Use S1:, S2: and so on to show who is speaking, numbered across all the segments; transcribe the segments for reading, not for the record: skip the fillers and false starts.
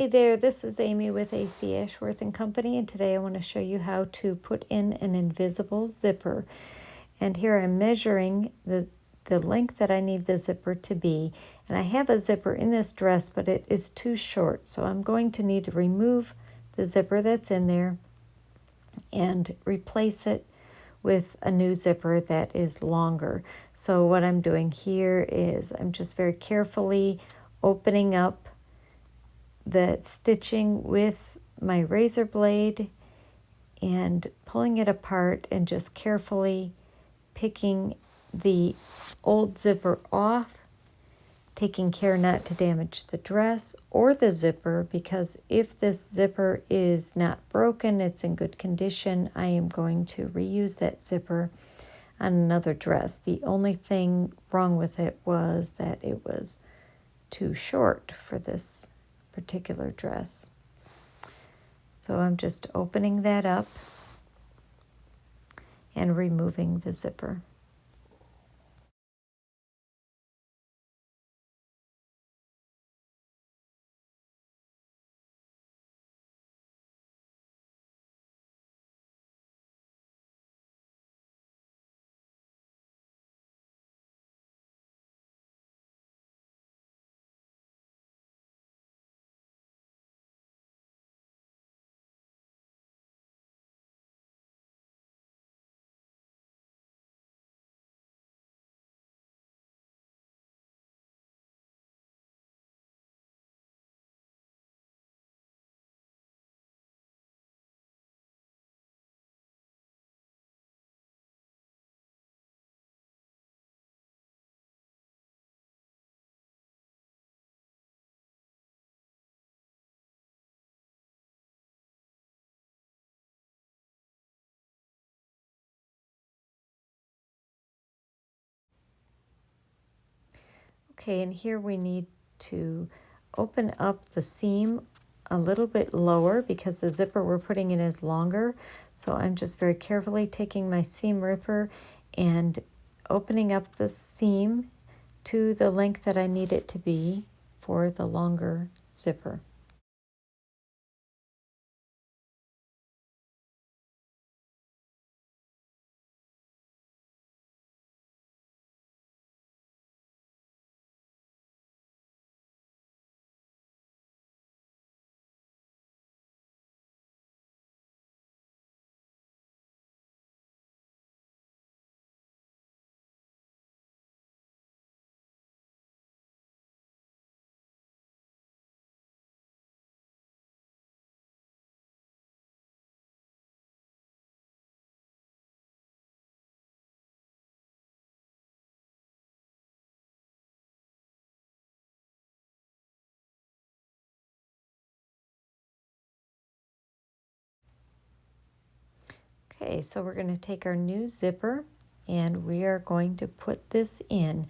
S1: Hey there, this is Amy with AC Ashworth and Company, and today I want to show you how to put in an invisible zipper. And here I'm measuring the length that I need the zipper to be. And I have a zipper in this dress, but it is too short, so I'm going to need to remove the zipper that's in there and replace it with a new zipper that is longer. So what I'm doing here is I'm just very carefully opening up the stitching with my razor blade and pulling it apart and just carefully picking the old zipper off, taking care not to damage the dress or the zipper, because if this zipper is not broken, it's in good condition, I am going to reuse that zipper on another dress. The only thing wrong with it was that it was too short for this particular dress. So I'm just opening that up and removing the zipper. Okay, and here we need to open up the seam a little bit lower because the zipper we're putting in is longer. So I'm just very carefully taking my seam ripper and opening up the seam to the length that I need it to be for the longer zipper. Okay, so we're going to take our new zipper and we are going to put this in.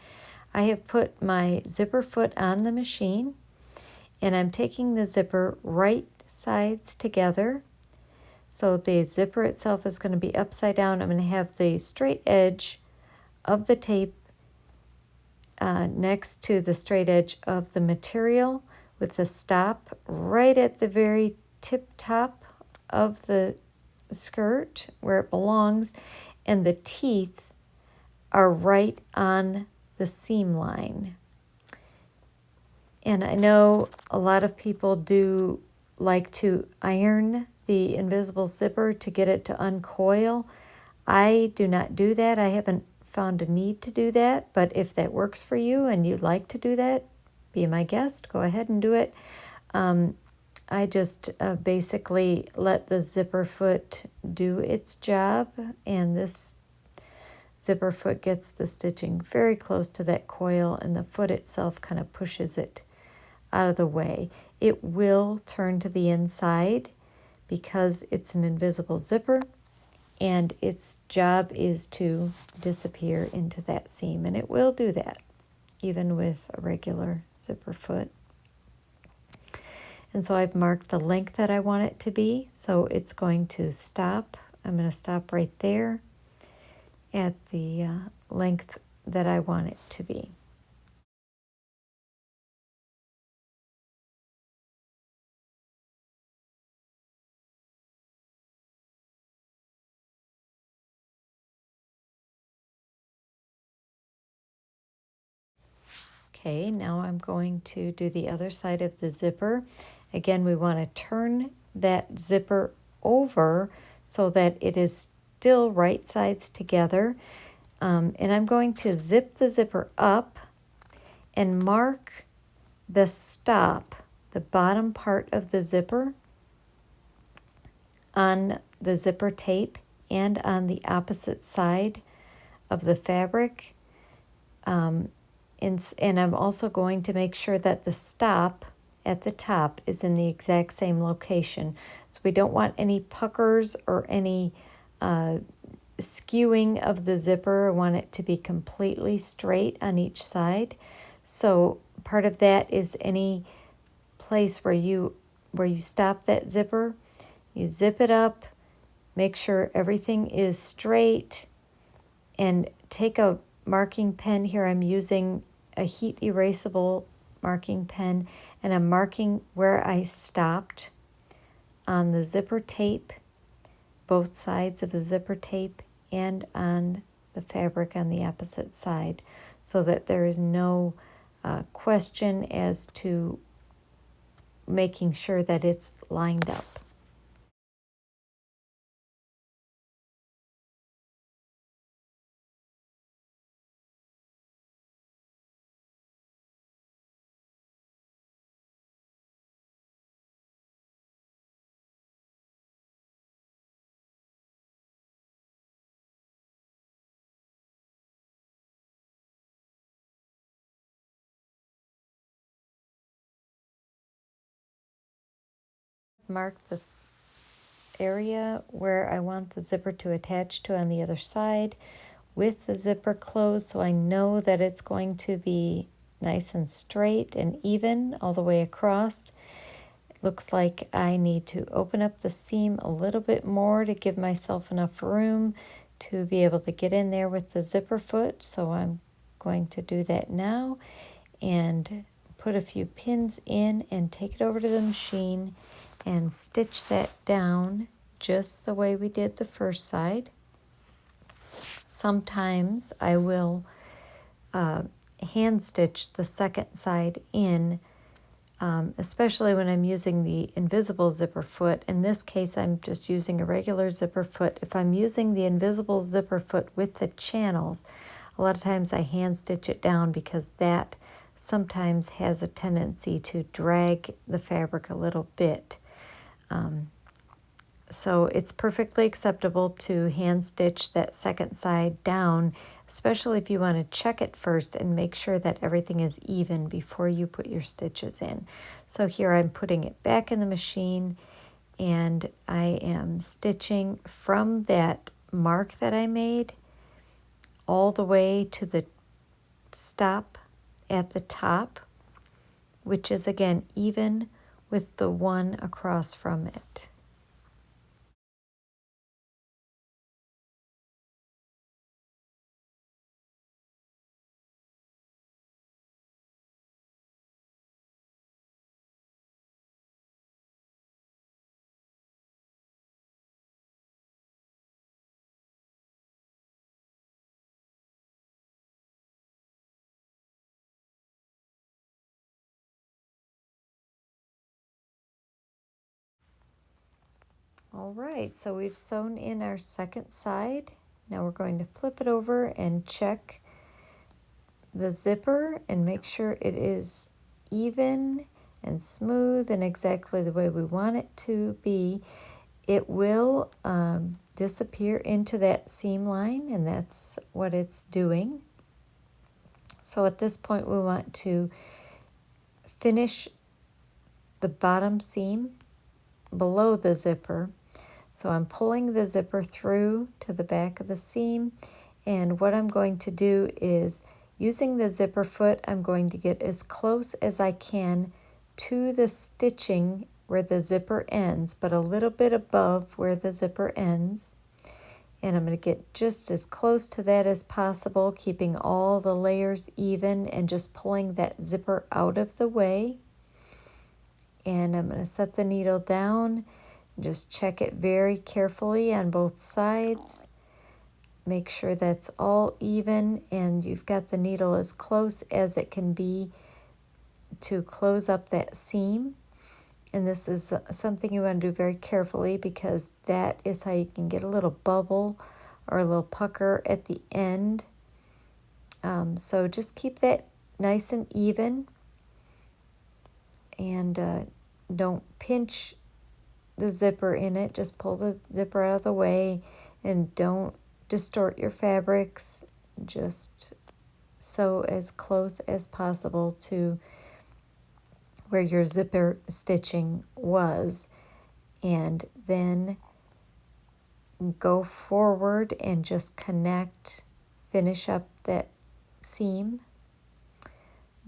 S1: I have put my zipper foot on the machine and I'm taking the zipper right sides together. So the zipper itself is going to be upside down. I'm going to have the straight edge of the tape next to the straight edge of the material with the stop right at the very tip top of the skirt where it belongs, and the teeth are right on the seam line. And I know a lot of people do like to iron the invisible zipper to get it to uncoil. I do not do that. I haven't found a need to do that, but if that works for you and you'd like to do that, be my guest, go ahead and do it. I just basically let the zipper foot do its job, and this zipper foot gets the stitching very close to that coil, and the foot itself kind of pushes it out of the way. It will turn to the inside because it's an invisible zipper, and its job is to disappear into that seam, and it will do that even with a regular zipper foot. And so I've marked the length that I want it to be, so it's going to stop. I'm going to stop right there at the length that I want it to be. Okay, now I'm going to do the other side of the zipper. Again, we want to turn that zipper over so that it is still right sides together. And I'm going to zip the zipper up and mark the stop, the bottom part of the zipper, on the zipper tape and on the opposite side of the fabric. And I'm also going to make sure that the stop at the top is in the exact same location. So we don't want any puckers or any skewing of the zipper. I want it to be completely straight on each side. So part of that is any place where you stop that zipper, you zip it up, make sure everything is straight, and take a marking pen. Here I'm using a heat erasable marking pen, and I'm marking where I stopped on the zipper tape, both sides of the zipper tape, and on the fabric on the opposite side, so that there is no question as to making sure that it's lined up. Mark the area where I want the zipper to attach to on the other side with the zipper closed, so I know that it's going to be nice and straight and even all the way across. It looks like I need to open up the seam a little bit more to give myself enough room to be able to get in there with the zipper foot, so I'm going to do that now and put a few pins in and take it over to the machine and stitch that down just the way we did the first side. Sometimes I will hand stitch the second side in, especially when I'm using the invisible zipper foot. In this case, I'm just using a regular zipper foot. If I'm using the invisible zipper foot with the channels, a lot of times I hand stitch it down because that sometimes has a tendency to drag the fabric a little bit. So it's perfectly acceptable to hand stitch that second side down, especially if you want to check it first and make sure that everything is even before you put your stitches in. So here I'm putting it back in the machine, and I am stitching from that mark that I made all the way to the stop at the top, which is again even with the one across from it. All right, so we've sewn in our second side. Now we're going to flip it over and check the zipper and make sure it is even and smooth and exactly the way we want it to be. It will disappear into that seam line, and that's what it's doing. So at this point, we want to finish the bottom seam below the zipper. So I'm pulling the zipper through to the back of the seam, and what I'm going to do is, using the zipper foot, I'm going to get as close as I can to the stitching where the zipper ends, but a little bit above where the zipper ends. And I'm going to get just as close to that as possible, keeping all the layers even and just pulling that zipper out of the way. And I'm going to set the needle down. Just check it very carefully on both sides. make sure that's all even and you've got the needle as close as it can be to close up that seam. And this is something you want to do very carefully because that is how you can get a little bubble or a little pucker at the end. So just keep that nice and even, and don't pinch the zipper in it. Just pull the zipper out of the way and don't distort your fabrics. Just sew as close as possible to where your zipper stitching was, and then go forward and just finish up that seam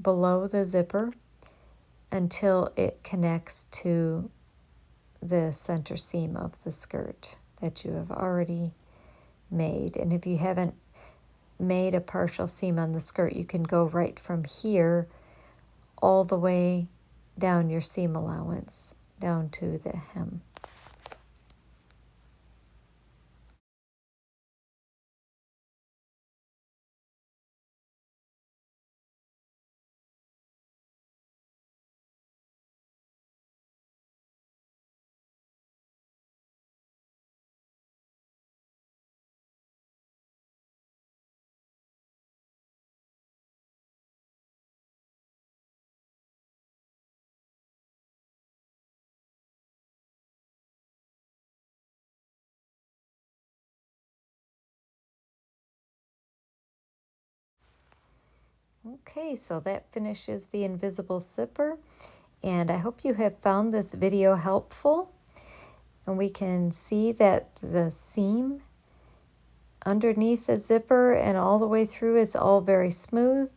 S1: below the zipper until it connects to the center seam of the skirt that you have already made. And if you haven't made a partial seam on the skirt, you can go right from here all the way down your seam allowance, down to the hem. Okay, so that finishes the invisible zipper, and I hope you have found this video helpful. And we can see that the seam underneath the zipper and all the way through is all very smooth,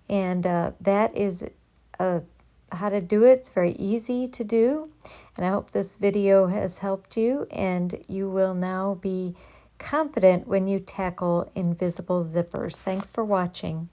S1: and that is how to do it. It's very easy to do, and I hope this video has helped you, and you will now be confident when you tackle invisible zippers. Thanks for watching.